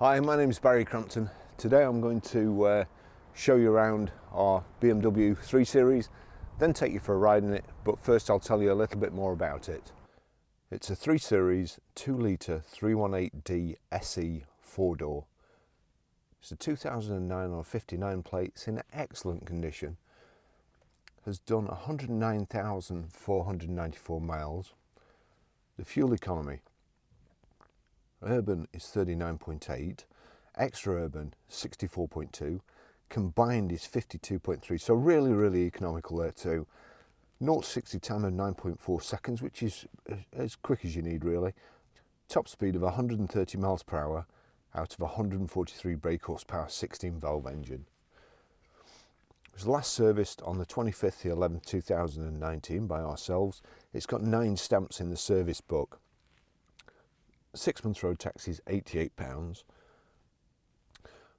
Hi, my name is Barry Crampton. Today I'm going to show you around our BMW 3 Series, then take you for a ride in it, but first I'll tell you a little bit more about it. It's a 3 Series 2 litre 318D SE 4-door. It's a 2009 on 59 plates in excellent condition. Has done 109,494 miles. The fuel economy, urban is 39.8, extra urban 64.2, combined is 52.3, so really economical there too. 0 to 60 time of 9.4 seconds, which is as quick as you need really. Top speed of 130 miles per hour out of 143 brake horsepower 16 valve engine. It was last serviced on the 25th of 11th 2019 by ourselves. It's got 9 stamps in the service book. 6 months road tax is £88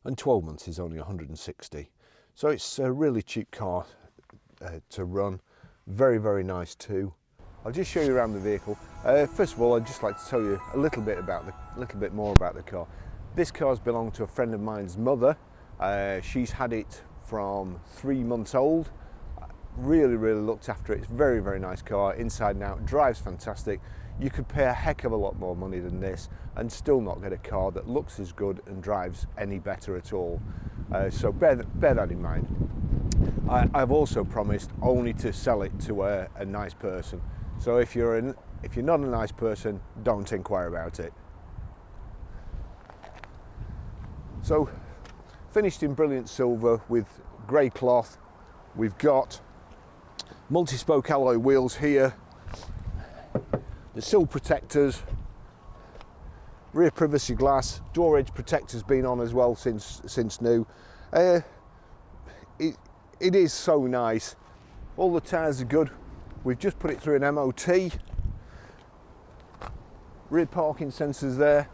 and 12 months is only 160. So it's a really cheap car to run. Very nice too. I'll just show you around the vehicle. First of all, I'd just like to tell you a little bit more about the car. This car's belonged to a friend of mine's mother. She's had it from 3 months old. Really looked after it. It's very nice car, inside and out, drives fantastic. You could pay a heck of a lot more money than this and still not get a car that looks as good and drives any better at all. So bear that in mind. I've also promised only to sell it to a nice person. So if you're not a nice person, don't inquire about it. So finished in brilliant silver with grey cloth. We've got multi-spoke alloy wheels here, the sill protectors, rear privacy glass, door edge protectors been on as well since new. It is so nice. All the tyres are good. We've just put it through an MOT. Rear parking sensors there,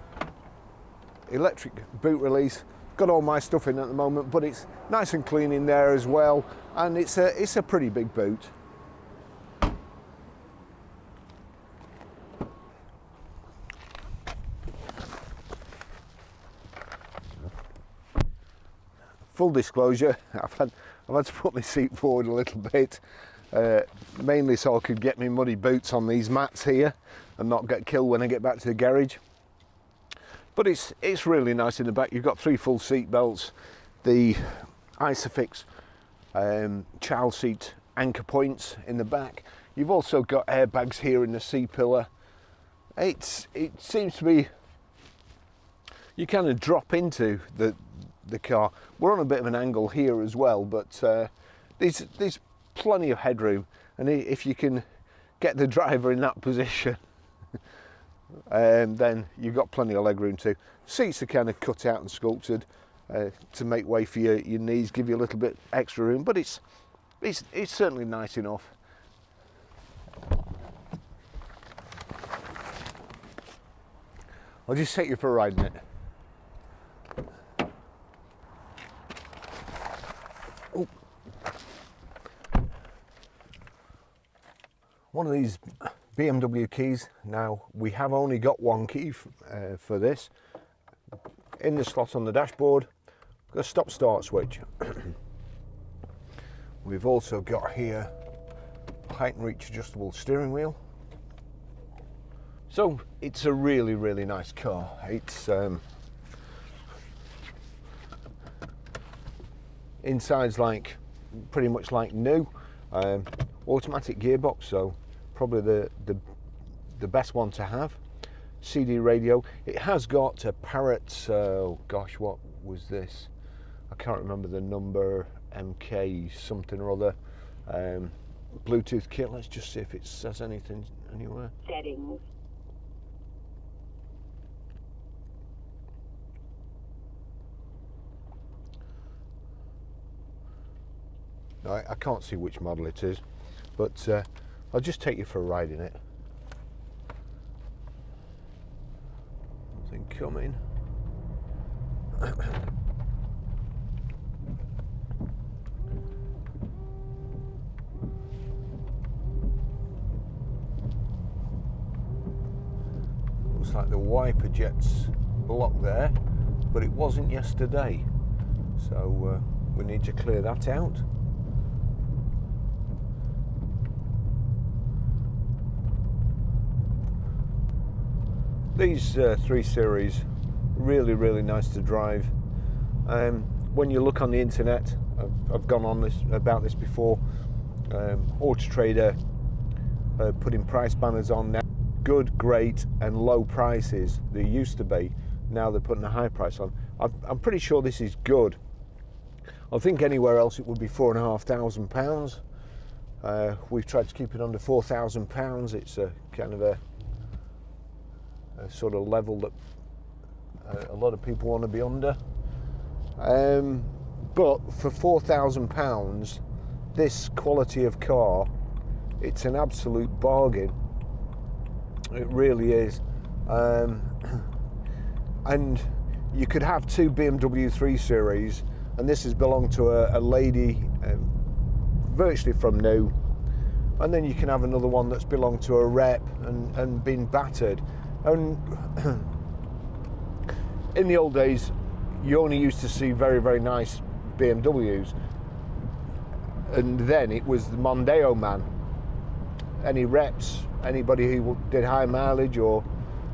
electric boot release. Got all my stuff in at the moment, but it's nice and clean in there as well, and it's a pretty big boot. Full disclosure, I've had to put my seat forward a little bit, mainly so I could get my muddy boots on these mats here and not get killed when I get back to the garage. But it's really nice in the back. You've got 3 full seat belts, the Isofix child seat anchor points in the back. You've also got airbags here in the C-pillar. It seems to be, you kind of drop into the car. We're on a bit of an angle here as well, but there's plenty of headroom, and if you can get the driver in that position, then you've got plenty of leg room too. Seats are kind of cut out and sculpted to make way for your knees, give you a little bit extra room, but it's certainly nice enough. I'll just take you for a ride in it. Oh. One of these BMW keys. Now we have only got one key for this. In the slot on the dashboard, got a stop start switch. We've also got here height and reach adjustable steering wheel. So it's a really nice car. It's inside's like pretty much like new. Automatic gearbox, so probably the best one to have. CD radio. It has got a Parrot, oh gosh, what was this? I can't remember the number, MK something or other. Bluetooth kit. Let's just see if it says anything anywhere. Settings. No, I can't see which model it is, but I'll just take you for a ride in it. Nothing coming. Looks like the wiper jet's blocked there. but it wasn't yesterday, so we need to clear that out. These 3 Series, really nice to drive. When you look on the internet, I've gone on about this before, Auto Trader putting price banners on now. Good, great and low prices. There used to be, now they're putting a high price on. I'm pretty sure this is good. I think anywhere else it would be £4,500. We've tried to keep it under £4,000. It's a kind of a sort of level that a lot of people want to be under. But for £4,000, this quality of car, it's an absolute bargain. It really is. And you could have 2 BMW 3 Series, and this has belonged to a lady virtually from new, and then you can have another one that's belonged to a rep and been battered. And in the old days, you only used to see very nice BMWs, and then it was the Mondeo man. Any reps, anybody who did high mileage or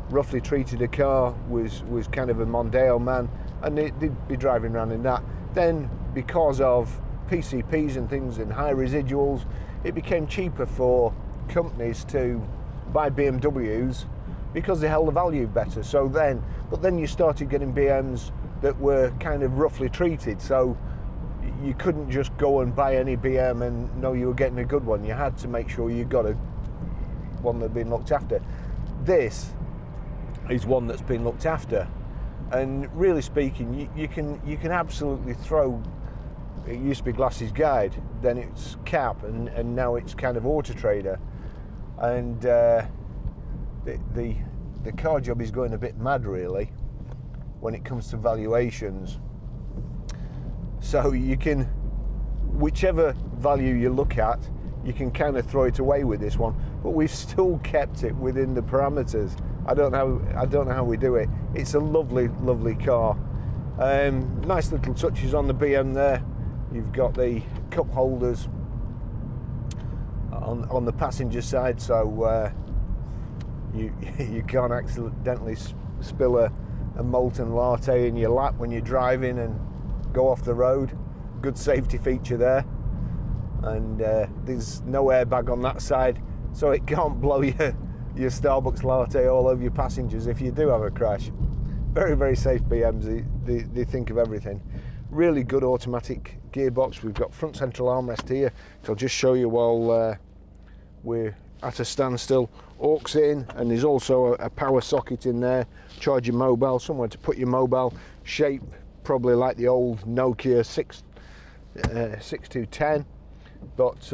roughly treated a car was kind of a Mondeo man, and they'd be driving around in that. Then, because of PCPs and things and high residuals, it became cheaper for companies to buy BMWs because they held the value better. But then you started getting BMs that were kind of roughly treated, so you couldn't just go and buy any BM and know you were getting a good one. You had to make sure you got one that had been looked after. This is one that's been looked after, and really speaking, you can absolutely throw. It used to be Glass's Guide, then it's Cap, and now it's kind of Auto Trader, and the car job is going a bit mad really when it comes to valuations. So you can, whichever value you look at, you can kind of throw it away with this one, but we've still kept it within the parameters. I don't know how we do it. It's a lovely car. Nice little touches on the BM there. You've got the cup holders on the passenger side, so you can't accidentally spill a molten latte in your lap when you're driving and go off the road. Good safety feature there, and there's no airbag on that side, so it can't blow your Starbucks latte all over your passengers if you do have a crash. Very safe BMs. They think of everything. Really good automatic gearbox. We've got front central armrest here, so I'll just show you while we're at a standstill. Aux in, and there's also a power socket in there. Charge your mobile, somewhere to put your mobile. Shape probably like the old Nokia 6210, but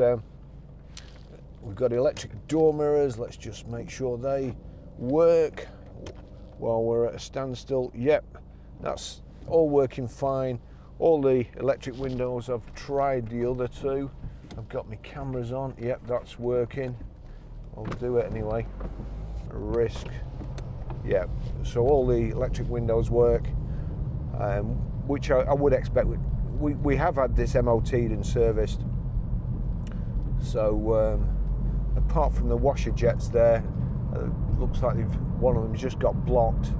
we've got electric door mirrors. Let's just make sure they work while we're at a standstill. Yep, that's all working fine. All the electric windows, I've tried the other two. I've got my cameras on. Yep, that's working. I'll do it anyway. Risk. Yep, so all the electric windows work, which I would expect. We have had this MOT'd and serviced, so apart from the washer jets there, looks like one of them's just got blocked,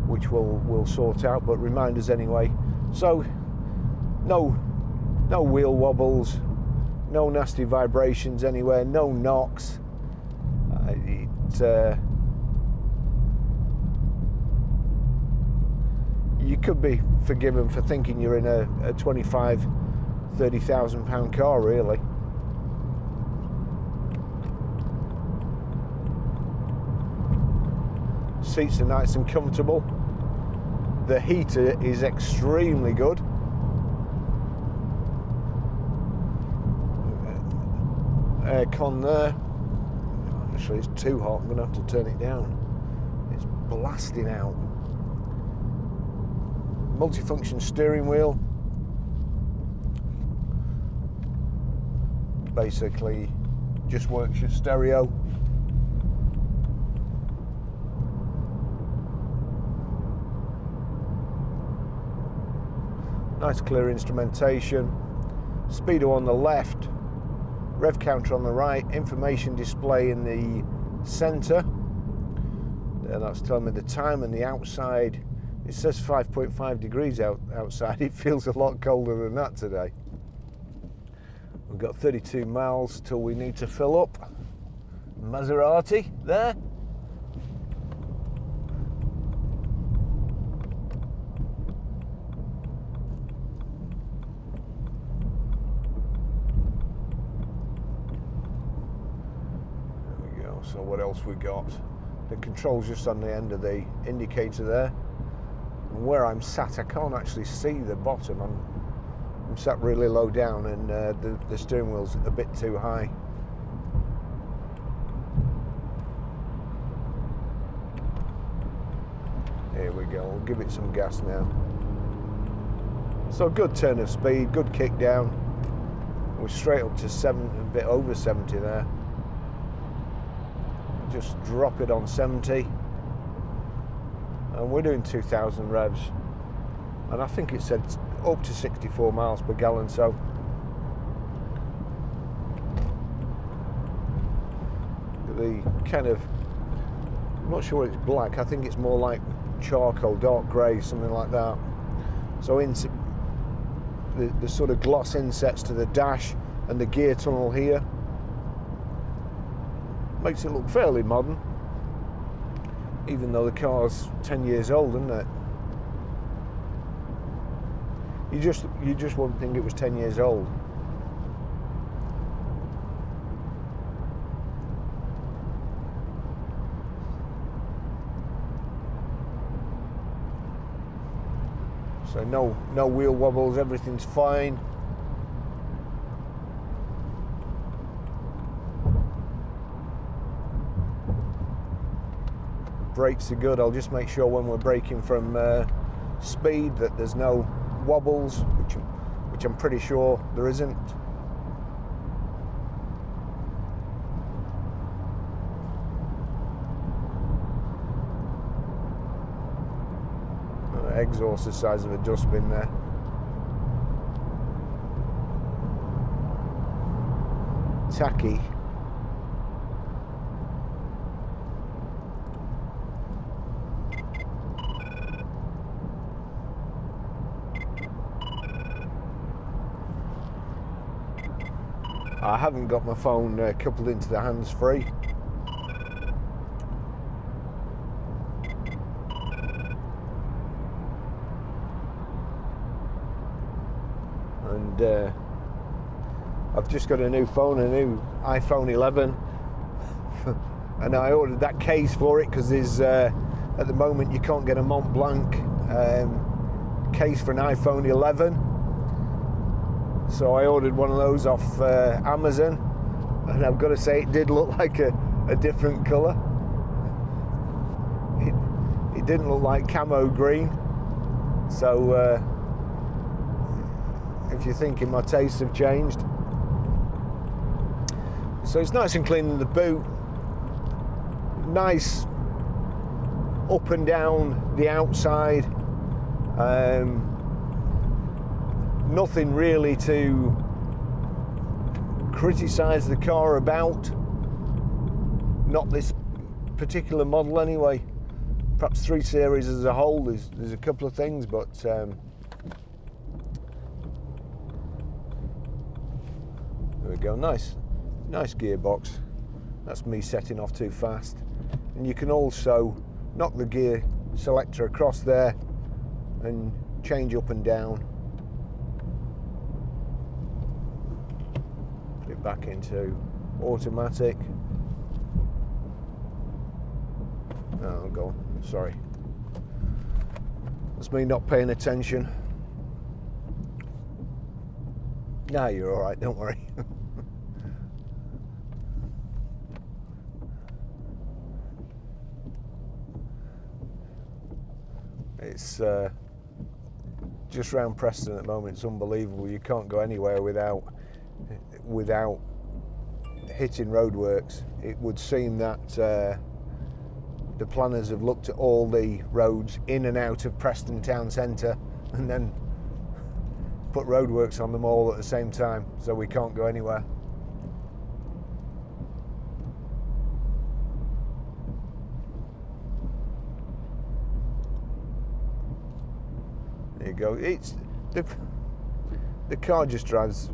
which we'll sort out, but remind us anyway. So no wheel wobbles, no nasty vibrations anywhere, no knocks. You could be forgiven for thinking you're in a £25,000-30,000 car really. Seats are nice and comfortable. The heater is extremely good. Aircon there. Actually, it's too hot. I'm going to have to turn it down. It's blasting out. Multifunction steering wheel. Basically, just works your stereo. Nice clear instrumentation. Speedo on the left, rev counter on the right, information display in the centre. And that's telling me the time, and the outside, it says 5.5 degrees outside. It feels a lot colder than that today. We've got 32 miles till we need to fill up. Maserati there. There we go. So what else we got? The controls just on the end of the indicator there. And where I'm sat, I can't actually see the bottom. I'm sat really low down, and the steering wheel's a bit too high. Here we go, we'll give it some gas now. So good turn of speed, good kick down. We're straight up to a bit over 70 there. Just drop it on 70. And we're doing 2,000 revs. And I think it said up to 64 miles per gallon, so the kind of, I'm not sure it's black, I think it's more like charcoal, dark grey, something like that. So into the sort of gloss insets to the dash and the gear tunnel here makes it look fairly modern, even though the car's 10 years old, isn't it? You just wouldn't think it was 10 years old. So no wheel wobbles, everything's fine. Brakes are good. I'll just make sure when we're braking from speed that there's no wobbles, which I'm pretty sure there isn't. Exhaust the size of a dustbin there. Tacky. I haven't got my phone coupled into the hands-free. And I've just got a new phone, a new iPhone 11, and I ordered that case for it because there's at the moment you can't get a Mont Blanc case for an iPhone 11. So I ordered one of those off Amazon, and I've got to say it did look like a different colour. It didn't look like camo green. So if you're thinking my tastes have changed. So it's nice and clean in the boot. Nice up and down the outside. Nothing really to criticise the car about. Not this particular model anyway. Perhaps 3 Series as a whole, there's a couple of things, but there we go, nice gearbox. That's me setting off too fast. And you can also knock the gear selector across there and change up and down. Put it back into automatic. Oh, go on, sorry. That's me not paying attention. Nah, you're all right, don't worry. It's just round Preston at the moment. It's unbelievable. You can't go anywhere without hitting roadworks. It would seem that the planners have looked at all the roads in and out of Preston town centre and then put roadworks on them all at the same time, so we can't go anywhere. There you go. It's the car just drives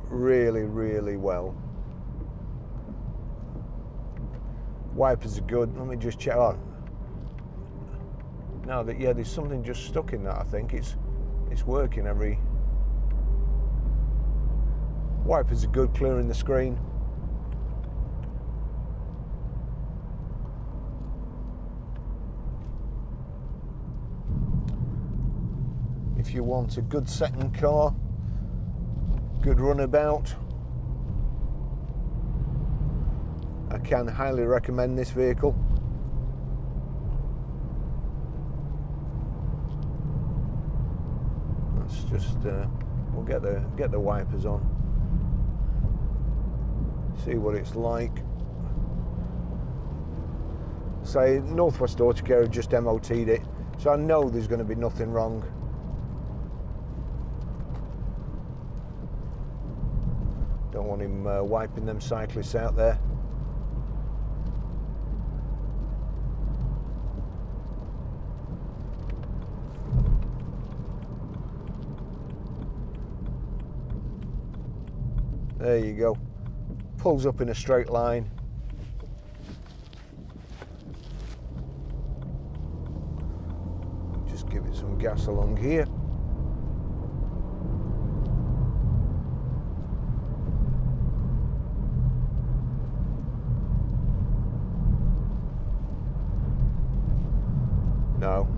really, really well. Wipers are good. Let me just check. Oh, no, yeah, there's something just stuck in that. I think it's working. Wipers are good, clearing the screen. If you want a good second car, good runabout, I can highly recommend this vehicle. Let's just we'll get the wipers on, see what it's like. Say Northwest Autocare have just MOT'd it, so I know there's going to be nothing wrong. Don't want him wiping them cyclists out there. There you go. Pulls up in a straight line. Just give it some gas along here. No.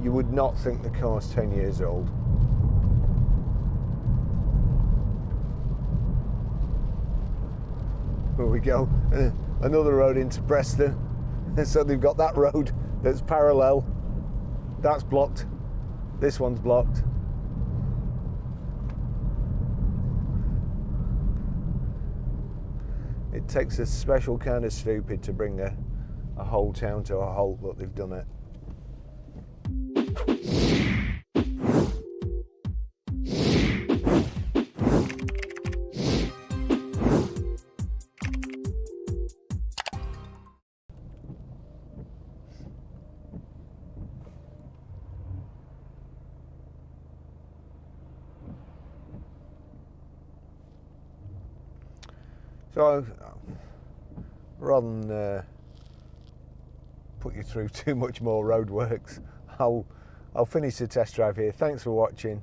You would not think the car's 10 years old. Here we go. Another road into Preston. So they've got that road that's parallel. That's blocked. This one's blocked. It takes a special kind of stupid to bring a whole town to a halt, but they've done it. So, rather than put you through too much more roadworks, I'll finish the test drive here. Thanks for watching.